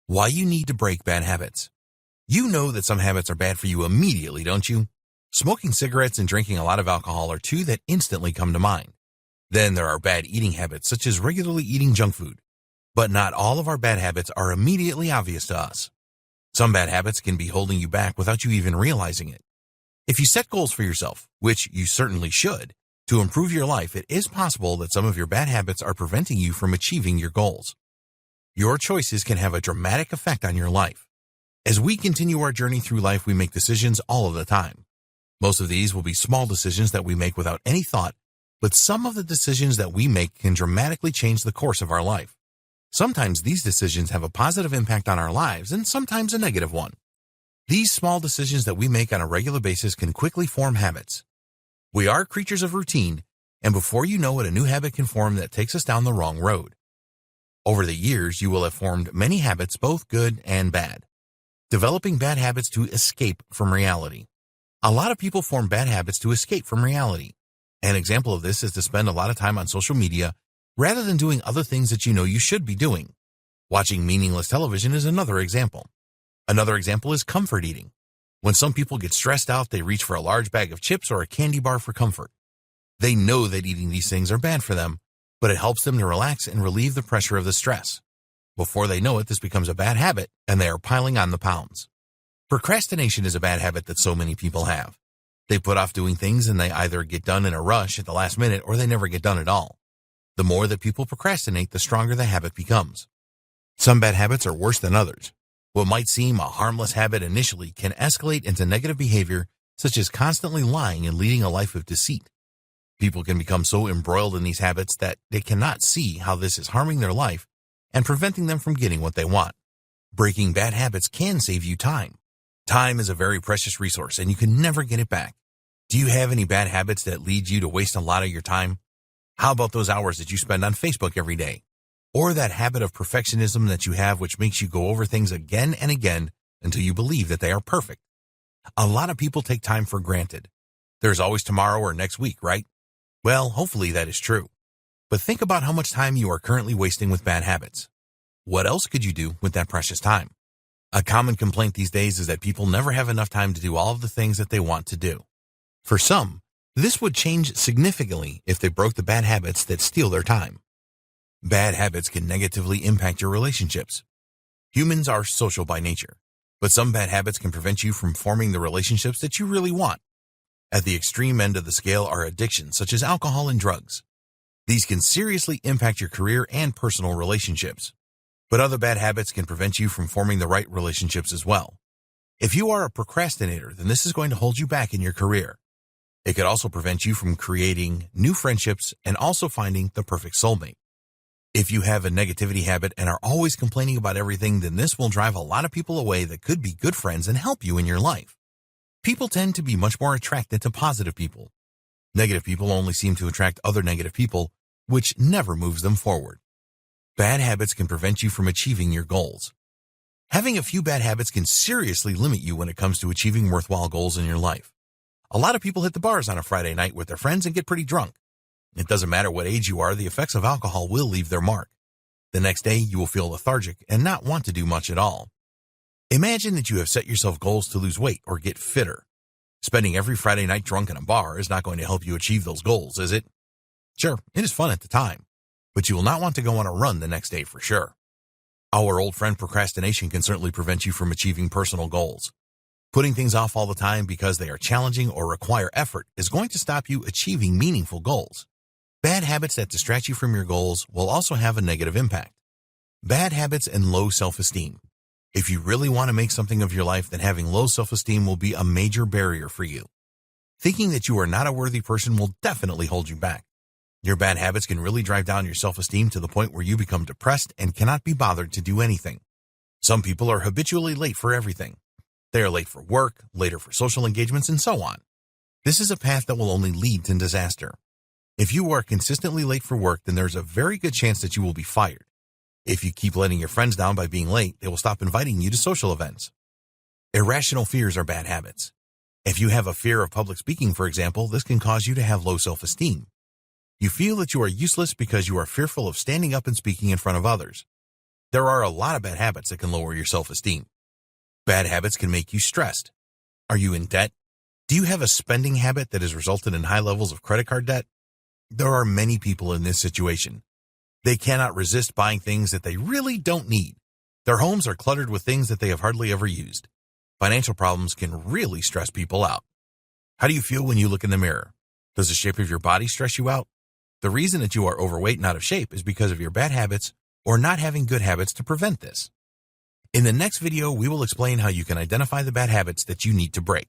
Why you need to break bad habits. You know that some habits are bad for you immediately, don't you? Smoking cigarettes and drinking a lot of alcohol are two that instantly come to mind. Then there are bad eating habits, such as regularly eating junk food. But not all of our bad habits are immediately obvious to us. Some bad habits can be holding you back without you even realizing it. If you set goals for yourself, which you certainly should, to improve your life, it is possible that some of your bad habits are preventing you from achieving your goals. Your choices can have a dramatic effect on your life. As we continue our journey through life, we make decisions all of the time. Most of these will be small decisions that we make without any thought, but some of the decisions that we make can dramatically change the course of our life. Sometimes these decisions have a positive impact on our lives and sometimes a negative one. These small decisions that we make on a regular basis can quickly form habits. We are creatures of routine, and before you know it, a new habit can form that takes us down the wrong road. Over the years, you will have formed many habits, both good and bad. Developing bad habits to escape from reality. A lot of people form bad habits to escape from reality. An example of this is to spend a lot of time on social media rather than doing other things that you know you should be doing. Watching meaningless television is another example. Another example is comfort eating. When some people get stressed out, they reach for a large bag of chips or a candy bar for comfort. They know that eating these things are bad for them, but it helps them to relax and relieve the pressure of the stress. Before they know it, this becomes a bad habit, and they are piling on the pounds. Procrastination is a bad habit that so many people have. They put off doing things and they either get done in a rush at the last minute or they never get done at all. The more that people procrastinate, the stronger the habit becomes. Some bad habits are worse than others. What might seem a harmless habit initially can escalate into negative behavior, such as constantly lying and leading a life of deceit. People can become so embroiled in these habits that they cannot see how this is harming their life and preventing them from getting what they want. Breaking bad habits can save you time. Time is a very precious resource, and you can never get it back. Do you have any bad habits that lead you to waste a lot of your time? How about those hours that you spend on Facebook every day? Or that habit of perfectionism that you have which makes you go over things again and again until you believe that they are perfect? A lot of people take time for granted. There's always tomorrow or next week, right? Well, hopefully that is true. But think about how much time you are currently wasting with bad habits. What else could you do with that precious time? A common complaint these days is that people never have enough time to do all of the things that they want to do. For some, this would change significantly if they broke the bad habits that steal their time. Bad habits can negatively impact your relationships. Humans are social by nature, but some bad habits can prevent you from forming the relationships that you really want. At the extreme end of the scale are addictions such as alcohol and drugs. These can seriously impact your career and personal relationships. But other bad habits can prevent you from forming the right relationships as well. If you are a procrastinator, then this is going to hold you back in your career. It could also prevent you from creating new friendships and also finding the perfect soulmate. If you have a negativity habit and are always complaining about everything, then this will drive a lot of people away that could be good friends and help you in your life. People tend to be much more attracted to positive people. Negative people only seem to attract other negative people, which never moves them forward. Bad habits can prevent you from achieving your goals. Having a few bad habits can seriously limit you when it comes to achieving worthwhile goals in your life. A lot of people hit the bars on a Friday night with their friends and get pretty drunk. It doesn't matter what age you are, the effects of alcohol will leave their mark. The next day, you will feel lethargic and not want to do much at all. Imagine that you have set yourself goals to lose weight or get fitter. Spending every Friday night drunk in a bar is not going to help you achieve those goals, is it? Sure, it is fun at the time, but you will not want to go on a run the next day for sure. Our old friend procrastination can certainly prevent you from achieving personal goals. Putting things off all the time because they are challenging or require effort is going to stop you achieving meaningful goals. Bad habits that distract you from your goals will also have a negative impact. Bad habits and low self-esteem. If you really want to make something of your life, then having low self-esteem will be a major barrier for you. Thinking that you are not a worthy person will definitely hold you back. Your bad habits can really drive down your self-esteem to the point where you become depressed and cannot be bothered to do anything. Some people are habitually late for everything. They are late for work, later for social engagements, and so on. This is a path that will only lead to disaster. If you are consistently late for work, then there's a very good chance that you will be fired. If you keep letting your friends down by being late, they will stop inviting you to social events. Irrational fears are bad habits. If you have a fear of public speaking, for example, this can cause you to have low self-esteem. You feel that you are useless because you are fearful of standing up and speaking in front of others. There are a lot of bad habits that can lower your self-esteem. Bad habits can make you stressed. Are you in debt? Do you have a spending habit that has resulted in high levels of credit card debt? There are many people in this situation. They cannot resist buying things that they really don't need. Their homes are cluttered with things that they have hardly ever used. Financial problems can really stress people out. How do you feel when you look in the mirror? Does the shape of your body stress you out? The reason that you are overweight and out of shape is because of your bad habits or not having good habits to prevent this. In the next video, we will explain how you can identify the bad habits that you need to break.